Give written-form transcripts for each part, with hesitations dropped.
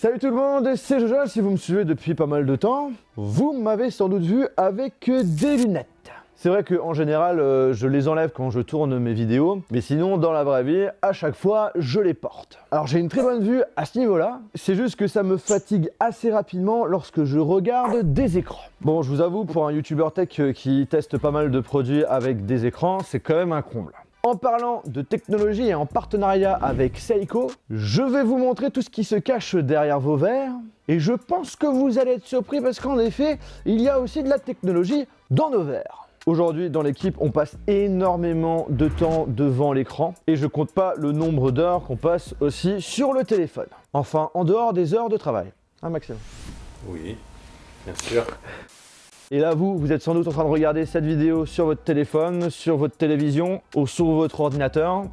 Salut tout le monde, c'est Jojo. Si vous me suivez depuis pas mal de temps, vous m'avez sans doute vu avec des lunettes. C'est vrai qu'en général, je les enlève quand je tourne mes vidéos, mais sinon, dans la vraie vie, à chaque fois, je les porte. Alors j'ai une très bonne vue à ce niveau-là, c'est juste que ça me fatigue assez rapidement lorsque je regarde des écrans. Bon, je vous avoue, pour un youtubeur tech qui teste pas mal de produits avec des écrans, c'est quand même un comble. En parlant de technologie et en partenariat avec Seiko, je vais vous montrer tout ce qui se cache derrière vos verres. Et je pense que vous allez être surpris parce qu'en effet, il y a aussi de la technologie dans nos verres. Aujourd'hui, dans l'équipe, on passe énormément de temps devant l'écran et je compte pas le nombre d'heures qu'on passe aussi sur le téléphone. Enfin, en dehors des heures de travail. Hein, Maxime? Oui, bien sûr. Et là, vous êtes sans doute en train de regarder cette vidéo sur votre téléphone, sur votre télévision ou sur votre ordinateur,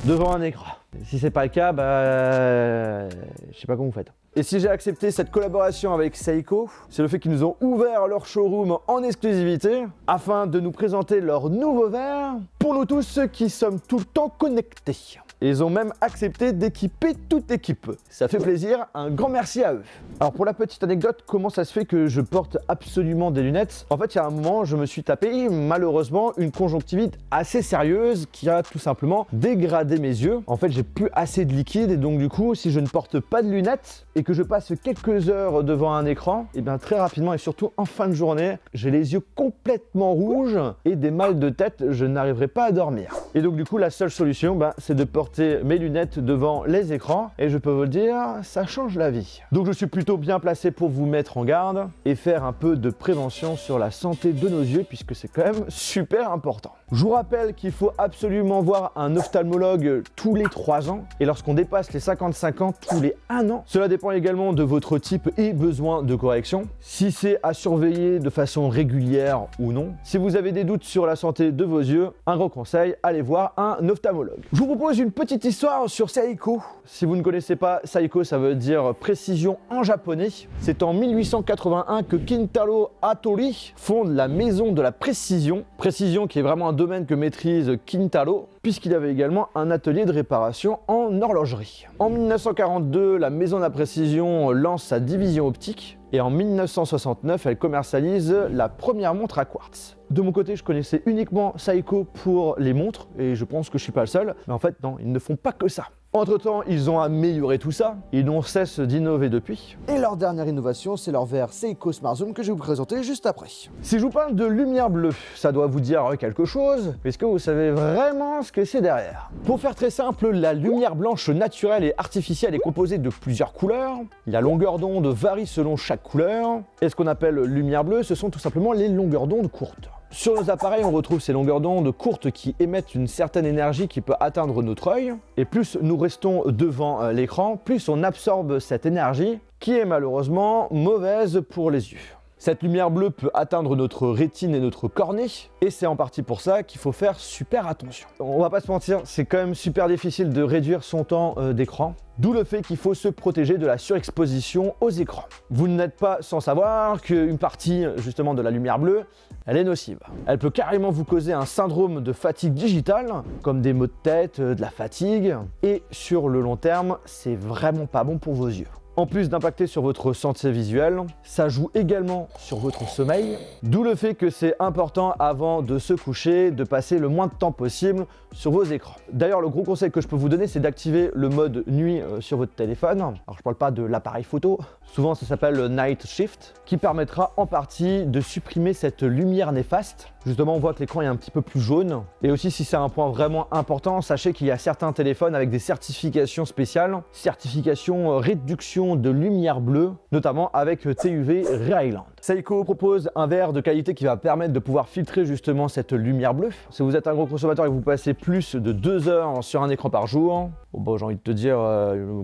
devant un écran. Et si c'est pas le cas, je sais pas comment vous faites. Et si j'ai accepté cette collaboration avec Seiko, c'est le fait qu'ils nous ont ouvert leur showroom en exclusivité afin de nous présenter leur nouveau verre pour nous tous ceux qui sommes tout le temps connectés. Et ils ont même accepté d'équiper toute équipe. Ça fait plaisir, un grand merci à eux. Alors pour la petite anecdote, comment ça se fait que je porte absolument des lunettes? En fait, il y a un moment, je me suis tapé malheureusement une conjonctivite assez sérieuse qui a tout simplement dégradé mes yeux. En fait, j'ai plus assez de liquide et donc du coup, si je ne porte pas de lunettes et que je passe quelques heures devant un écran, et bien très rapidement et surtout en fin de journée, j'ai les yeux complètement rouges et des mal de tête, je n'arriverai pas à dormir. Et donc du coup, la seule solution, c'est de porter mes lunettes devant les écrans et je peux vous le dire, ça change la vie. Donc je suis plutôt bien placé pour vous mettre en garde et faire un peu de prévention sur la santé de nos yeux puisque c'est quand même super important. Je vous rappelle qu'il faut absolument voir un ophtalmologue tous les 3 ans et lorsqu'on dépasse les 55 ans, tous les 1 an. Cela dépend également de votre type et besoin de correction, si c'est à surveiller de façon régulière ou non. Si vous avez des doutes sur la santé de vos yeux, un gros conseil, allez voir un ophtalmologue. Je vous propose une petite histoire sur Seiko. Si vous ne connaissez pas, Seiko ça veut dire précision en japonais. C'est en 1881 que Kintaro Hattori fonde la maison de la précision. Précision qui est vraiment un domaine que maîtrise Kintaro, puisqu'il avait également un atelier de réparation en horlogerie. En 1942, la maison de la précision lance sa division optique et en 1969, elle commercialise la première montre à quartz. De mon côté, je connaissais uniquement Seiko pour les montres et je pense que je suis pas le seul, mais en fait non, ils ne font pas que ça. Entre-temps, ils ont amélioré tout ça, ils n'ont cesse d'innover depuis. Et leur dernière innovation, c'est leur verre Seiko Smart Zoom que je vais vous présenter juste après. Si je vous parle de lumière bleue, ça doit vous dire quelque chose. Est-ce que vous savez vraiment ce que c'est derrière? Pour faire très simple, la lumière blanche naturelle et artificielle est composée de plusieurs couleurs. La longueur d'onde varie selon chaque couleur. Et ce qu'on appelle lumière bleue, ce sont tout simplement les longueurs d'onde courtes. Sur nos appareils, on retrouve ces longueurs d'onde courtes qui émettent une certaine énergie qui peut atteindre notre œil. Et plus nous restons devant l'écran, plus on absorbe cette énergie qui est malheureusement mauvaise pour les yeux. Cette lumière bleue peut atteindre notre rétine et notre cornée, et c'est en partie pour ça qu'il faut faire super attention. On va pas se mentir, c'est quand même super difficile de réduire son temps d'écran, d'où le fait qu'il faut se protéger de la surexposition aux écrans. Vous n'êtes pas sans savoir qu'une partie justement de la lumière bleue, elle est nocive. Elle peut carrément vous causer un syndrome de fatigue digitale, comme des maux de tête, de la fatigue, et sur le long terme, c'est vraiment pas bon pour vos yeux. En plus d'impacter sur votre santé visuelle, ça joue également sur votre sommeil, d'où le fait que c'est important avant de se coucher de passer le moins de temps possible sur vos écrans. D'ailleurs, le gros conseil que je peux vous donner, c'est d'activer le mode nuit sur votre téléphone. Alors je parle pas de l'appareil photo, souvent ça s'appelle le Night Shift, qui permettra en partie de supprimer cette lumière néfaste. Justement, on voit que l'écran est un petit peu plus jaune. Et aussi, si c'est un point vraiment important, sachez qu'il y a certains téléphones avec des certifications spéciales, certification réduction de lumière bleue, notamment avec TUV Re-Island. Seiko propose un verre de qualité qui va permettre de pouvoir filtrer justement cette lumière bleue. Si vous êtes un gros consommateur et que vous passez plus de 2 heures sur un écran par jour, j'ai envie de te dire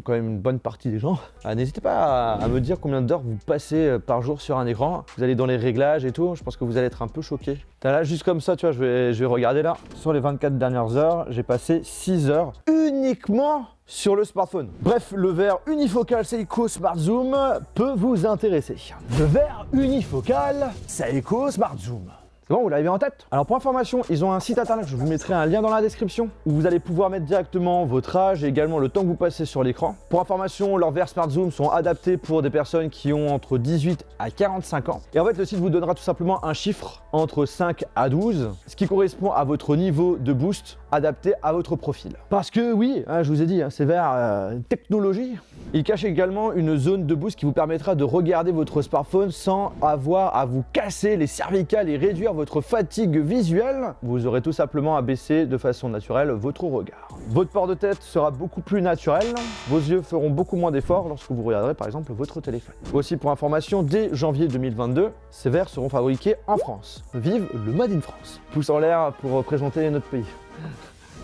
quand même une bonne partie des gens, n'hésitez pas à me dire combien d'heures vous passez par jour sur un écran. Vous allez dans les réglages et tout, je pense que vous allez être un peu choqué. Là, juste comme ça, tu vois, je vais regarder là. Sur les 24 dernières heures, j'ai passé 6 heures uniquement sur le smartphone. Bref, le verre unifocal Seiko Smart Zoom peut vous intéresser. Le verre unifocal Seiko Smart Zoom. C'est bon, vous l'avez en tête? Alors pour information, ils ont un site internet, je vous mettrai un lien dans la description, où vous allez pouvoir mettre directement votre âge et également le temps que vous passez sur l'écran. Pour information, leurs verres Smart Zoom sont adaptés pour des personnes qui ont entre 18 à 45 ans. Et en fait, le site vous donnera tout simplement un chiffre entre 5 à 12, ce qui correspond à votre niveau de boost adapté à votre profil. Parce que oui, hein, je vous ai dit, hein, c'est vers technologie. Il cache également une zone de boost qui vous permettra de regarder votre smartphone sans avoir à vous casser les cervicales et réduire votre fatigue visuelle. Vous aurez tout simplement à baisser de façon naturelle votre regard. Votre port de tête sera beaucoup plus naturel. Vos yeux feront beaucoup moins d'efforts lorsque vous regarderez par exemple votre téléphone. Aussi pour information, dès janvier 2022, ces verres seront fabriqués en France. Vive le Made in France. Pouce en l'air pour représenter notre pays.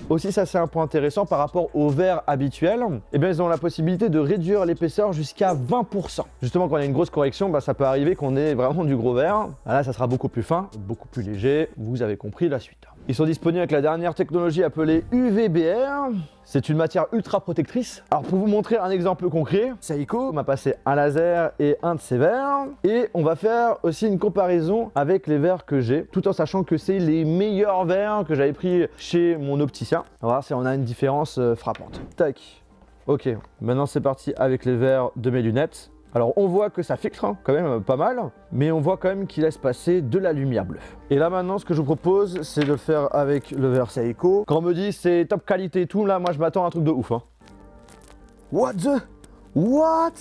Aussi, ça c'est un point intéressant par rapport aux verres habituels, eh bien ils ont la possibilité de réduire l'épaisseur jusqu'à 20%. Justement, quand il y a une grosse correction, bah, ça peut arriver qu'on ait vraiment du gros verre. Là, ça sera beaucoup plus fin, beaucoup plus léger, vous avez compris la suite. Ils sont disponibles avec la dernière technologie appelée UVBR. C'est une matière ultra protectrice. Alors pour vous montrer un exemple concret, Seiko m'a passé un laser et un de ses verres. Et on va faire aussi une comparaison avec les verres que j'ai, tout en sachant que c'est les meilleurs verres que j'avais pris chez mon opticien. On va voir si on a une différence frappante. Tac. Ok, maintenant c'est parti avec les verres de mes lunettes. Alors on voit que ça filtre hein, quand même pas mal, mais on voit quand même qu'il laisse passer de la lumière bleue. Et là maintenant ce que je vous propose c'est de le faire avec le verre Seiko. Quand on me dit c'est top qualité et tout, là moi je m'attends à un truc de ouf. Hein. What the? What?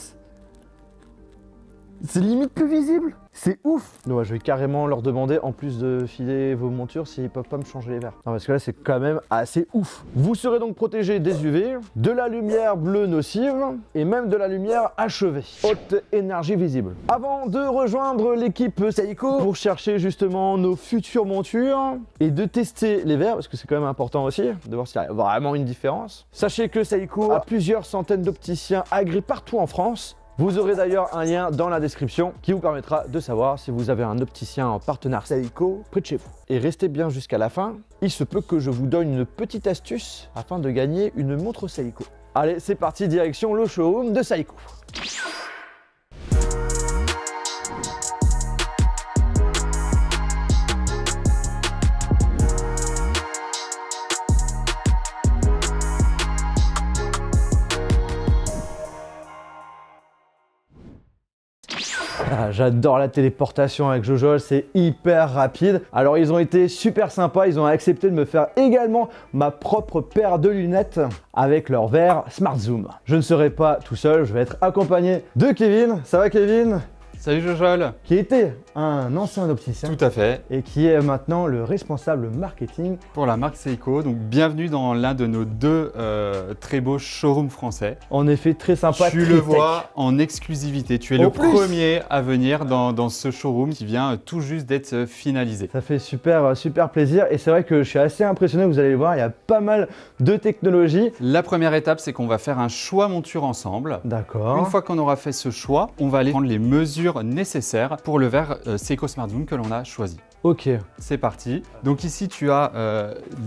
C'est limite plus visible. C'est ouf. Donc, je vais carrément leur demander, en plus de filer vos montures, s'ils peuvent pas me changer les verres. Non, parce que là, c'est quand même assez ouf. Vous serez donc protégé des UV, de la lumière bleue nocive et même de la lumière achevée. Haute énergie visible. Avant de rejoindre l'équipe Seiko pour chercher justement nos futures montures et de tester les verres, parce que c'est quand même important aussi de voir s'il y a vraiment une différence. Sachez que Seiko a plusieurs centaines d'opticiens agréés partout en France. Vous aurez d'ailleurs un lien dans la description qui vous permettra de savoir si vous avez un opticien en partenaire Seiko près de chez vous. Et restez bien jusqu'à la fin, il se peut que je vous donne une petite astuce afin de gagner une montre Seiko. Allez, c'est parti, direction le showroom de Seiko. Ah, j'adore la téléportation avec Jojo, c'est hyper rapide. Alors ils ont été super sympas, ils ont accepté de me faire également ma propre paire de lunettes avec leur verre Smart Zoom. Je ne serai pas tout seul, je vais être accompagné de Kevin. Ça va Kevin? Salut Jojol. Qui était un ancien opticien. Tout à fait. Et qui est maintenant le responsable marketing pour la marque Seiko. Donc bienvenue dans l'un de nos deux très beaux showrooms français. En effet, très sympa. Tu le vois en exclusivité. Tu es le premier à venir dans ce showroom qui vient tout juste d'être finalisé. Ça fait super plaisir. Et c'est vrai que je suis assez impressionné. Vous allez le voir, il y a pas mal de technologies. La première étape, c'est qu'on va faire un choix monture ensemble. D'accord. Une fois qu'on aura fait ce choix, on va aller prendre les mesures nécessaires pour le verre Seiko Smart Zoom que l'on a choisi. Ok. C'est parti. Donc ici, tu as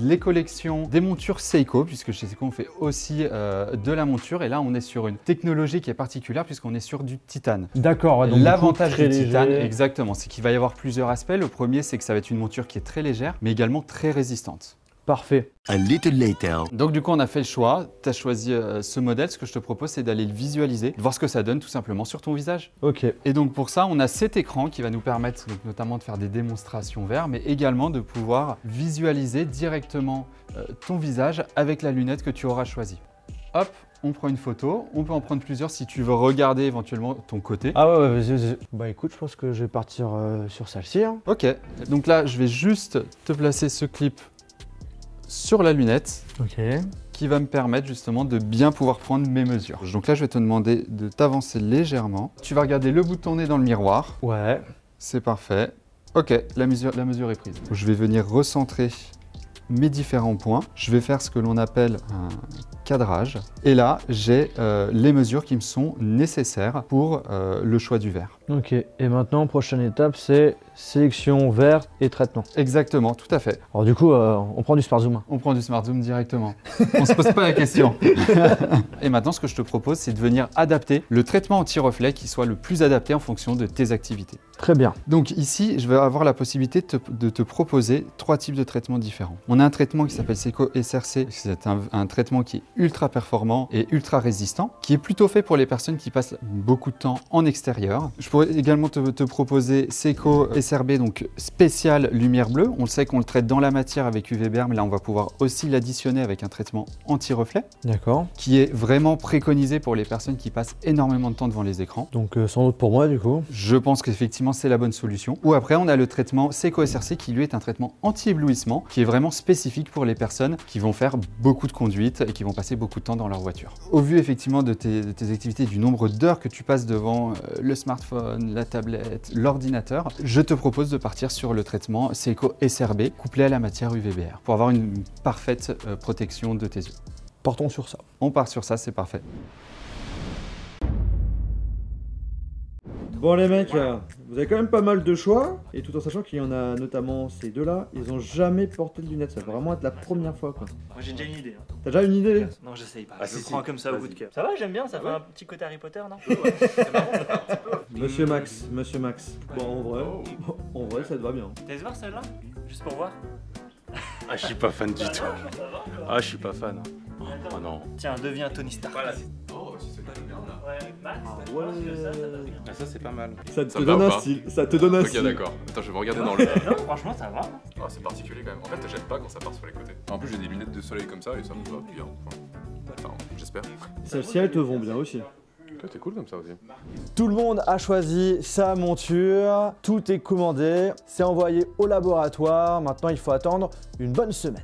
les collections des montures Seiko, puisque chez Seiko, on fait aussi de la monture. Et là, on est sur une technologie qui est particulière, puisqu'on est sur du titane. D'accord. L'avantage du titane, exactement, c'est qu'il va y avoir plusieurs aspects. Le premier, c'est que ça va être une monture qui est très légère, mais également très résistante. Parfait. A little later. Donc du coup, on a fait le choix. Tu as choisi ce modèle. Ce que je te propose, c'est d'aller le visualiser, de voir ce que ça donne tout simplement sur ton visage. Ok. Et donc pour ça, on a cet écran qui va nous permettre donc, notamment de faire des démonstrations verres, mais également de pouvoir visualiser directement ton visage avec la lunette que tu auras choisie. Hop, on prend une photo. On peut en prendre plusieurs si tu veux regarder éventuellement ton côté. Ah ouais, vas-y. Bah écoute, je pense que je vais partir sur celle-ci. Hein. Ok. Donc là, je vais juste te placer ce clip sur la lunette, qui va me permettre justement de bien pouvoir prendre mes mesures. Donc là, je vais te demander de t'avancer légèrement. Tu vas regarder le bout de ton nez dans le miroir. Ouais. C'est parfait. Ok, la mesure est prise. Je vais venir recentrer mes différents points. Je vais faire ce que l'on appelle un cadrage. Et là, j'ai les mesures qui me sont nécessaires pour le choix du verre. Ok, et maintenant, prochaine étape, c'est sélection, verre et traitement. Exactement, tout à fait. Alors du coup, on prend du Smart Zoom. On prend du Smart Zoom directement. On se pose pas la question. Et maintenant, ce que je te propose, c'est de venir adapter le traitement anti-reflet qui soit le plus adapté en fonction de tes activités. Très bien. Donc ici, je vais avoir la possibilité de te proposer 3 types de traitements différents. On a un traitement qui s'appelle Seiko SRC. C'est un traitement qui est ultra performant et ultra résistant, qui est plutôt fait pour les personnes qui passent beaucoup de temps en extérieur. Je pourrais également te proposer Seiko SRB, donc spécial lumière bleue. On le sait qu'on le traite dans la matière avec UVBR, mais là on va pouvoir aussi l'additionner avec un traitement anti-reflet. D'accord. Qui est vraiment préconisé pour les personnes qui passent énormément de temps devant les écrans. Donc sans doute pour moi du coup. Je pense qu'effectivement c'est la bonne solution. Ou après on a le traitement Seiko SRC qui lui est un traitement anti-éblouissement qui est vraiment spécifique pour les personnes qui vont faire beaucoup de conduite et qui vont passer beaucoup de temps dans leur voiture. Au vu effectivement de tes activités, du nombre d'heures que tu passes devant le smartphone, la tablette, l'ordinateur, je te propose de partir sur le traitement Seiko SRB couplé à la matière UVBR pour avoir une parfaite protection de tes yeux. Partons sur ça. On part sur ça, c'est parfait. Bon les mecs, vous avez quand même pas mal de choix, et tout en sachant qu'il y en a notamment ces deux-là, ils ont jamais porté de lunettes, ça va vraiment être la première fois quoi. Moi j'ai déjà une idée. Hein. T'as déjà une idée? Non, j'essaye pas. Ah, je si, prends si. comme ça au bout de cœur. Ça va, j'aime bien, ça fait un petit côté Harry Potter, non? Monsieur Max. Bon en vrai ça te va bien. T'as voir celle-là? Juste pour voir. Ah, je suis pas fan du tout. Ah, je suis pas fan. Oh non. Tiens, deviens Tony Stark. Voilà. Oh, si c'est pas bien là. Ouais, Max, Ouais. Ah, ça, c'est pas mal. Ça te Ça va donne ou un pas style, ça te donne un Ok, style. d'accord. Attends, je vais me regarder dans le. Non, franchement, ça va. Ah, c'est particulier quand même. En fait, j'aime pas quand ça part sur les côtés. En plus, j'ai des lunettes de soleil comme ça et ça me va bien. Enfin, j'espère. Celles-ci elles te vont bien aussi. Toi, t'es cool comme ça aussi. Tout le monde a choisi sa monture, tout est commandé, c'est envoyé au laboratoire, maintenant il faut attendre une bonne semaine.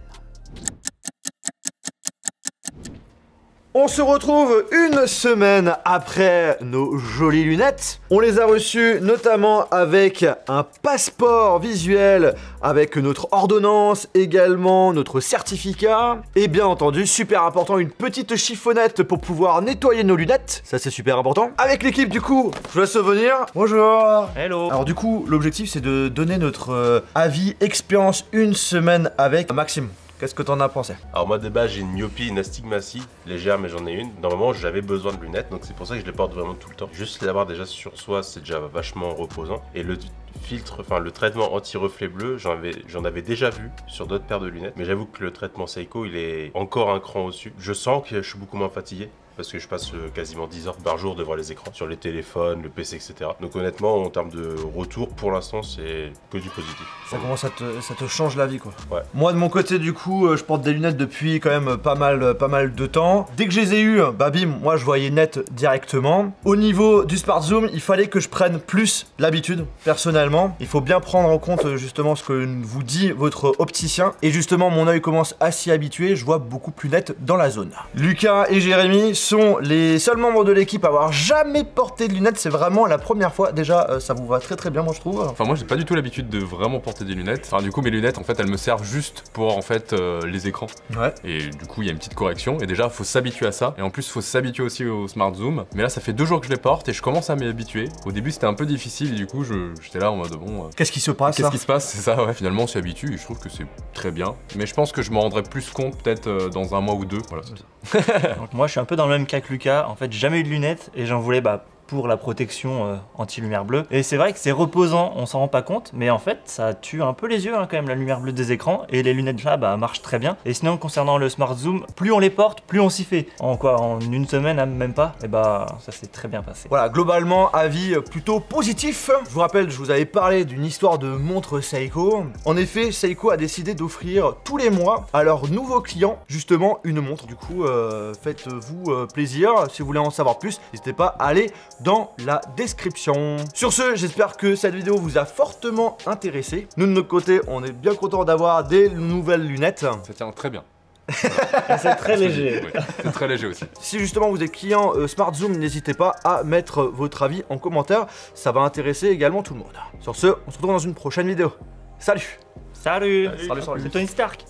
On se retrouve une semaine après nos jolies lunettes. On les a reçues notamment avec un passeport visuel, avec notre ordonnance, également notre certificat. Et bien entendu, super important, une petite chiffonnette pour pouvoir nettoyer nos lunettes. Ça c'est super important. Avec l'équipe du coup, je vous laisse venir. Bonjour. Hello. Alors du coup, l'objectif c'est de donner notre avis, expérience une semaine avec Maxime. Qu'est-ce que t'en as pensé? Alors, moi, de base, j'ai une myopie, une astigmatie légère, mais j'en ai une. Normalement, j'avais besoin de lunettes, donc c'est pour ça que je les porte vraiment tout le temps. Juste l'avoir déjà sur soi, c'est déjà vachement reposant. Et le filtre, enfin, le traitement anti-reflet bleu, j'en avais déjà vu sur d'autres paires de lunettes. Mais j'avoue que le traitement Seiko, il est encore un cran au-dessus. Je sens que je suis beaucoup moins fatigué, parce que je passe quasiment 10 heures par jour devant les écrans, sur les téléphones, le PC, etc. Donc honnêtement, en termes de retour, pour l'instant, c'est que du positif. Ça commence ça te change la vie quoi. Ouais. Moi de mon côté du coup, je porte des lunettes depuis quand même pas mal de temps. Dès que je les ai eues, bah bim, moi je voyais net directement. Au niveau du Smart Zoom, il fallait que je prenne plus l'habitude, personnellement. Il faut bien prendre en compte justement ce que vous dit votre opticien. Et justement, mon œil commence à s'y habituer, je vois beaucoup plus net dans la zone. Lucas et Jérémy sont les seuls membres de l'équipe à avoir jamais porté de lunettes, c'est vraiment la première fois. Déjà, ça vous va très bien, moi je trouve. Enfin, moi, j'ai pas du tout l'habitude de vraiment porter des lunettes. Enfin, du coup, mes lunettes, en fait, elles me servent juste pour en fait les écrans. Ouais. Et du coup, il y a une petite correction. Et déjà, faut s'habituer à ça. Et en plus, faut s'habituer aussi au Smart Zoom. Mais là, ça fait 2 jours que je les porte et je commence à m'y habituer. Au début, c'était un peu difficile. Et du coup, j'étais là en mode bon. Qu'est-ce qui se passe Qu'est-ce qui se passe? C'est ça, ouais. Finalement, on s'y habitue et je trouve que c'est très bien. Mais je pense que je m'en rendrai plus compte peut-être dans un mois ou 2. Voilà, c'est ça. Donc moi je suis un peu dans le même cas que Lucas. En fait, j'ai jamais eu de lunettes et j'en voulais pour la protection anti-lumière bleue. Et c'est vrai que c'est reposant, on s'en rend pas compte, mais en fait ça tue un peu les yeux quand même, la lumière bleue des écrans, et les lunettes là marchent très bien. Et sinon concernant le Smart Zoom, plus on les porte, plus on s'y fait. En une semaine, même pas, et ça s'est très bien passé. Voilà, globalement, avis plutôt positif. Je vous rappelle, je vous avais parlé d'une histoire de montre Seiko. En effet, Seiko a décidé d'offrir tous les mois à leurs nouveaux clients, justement, une montre. Du coup, faites-vous plaisir. Si vous voulez en savoir plus, n'hésitez pas à aller dans la description. Sur ce, j'espère que cette vidéo vous a fortement intéressé. Nous, de notre côté, on est bien contents d'avoir des nouvelles lunettes. Ça tient très bien. C'est très léger. Oui, c'est très léger aussi. Si justement vous êtes client Smart Zoom, n'hésitez pas à mettre votre avis en commentaire. Ça va intéresser également tout le monde. Sur ce, on se retrouve dans une prochaine vidéo. Salut! Salut. Salut. C'est Tony Stark.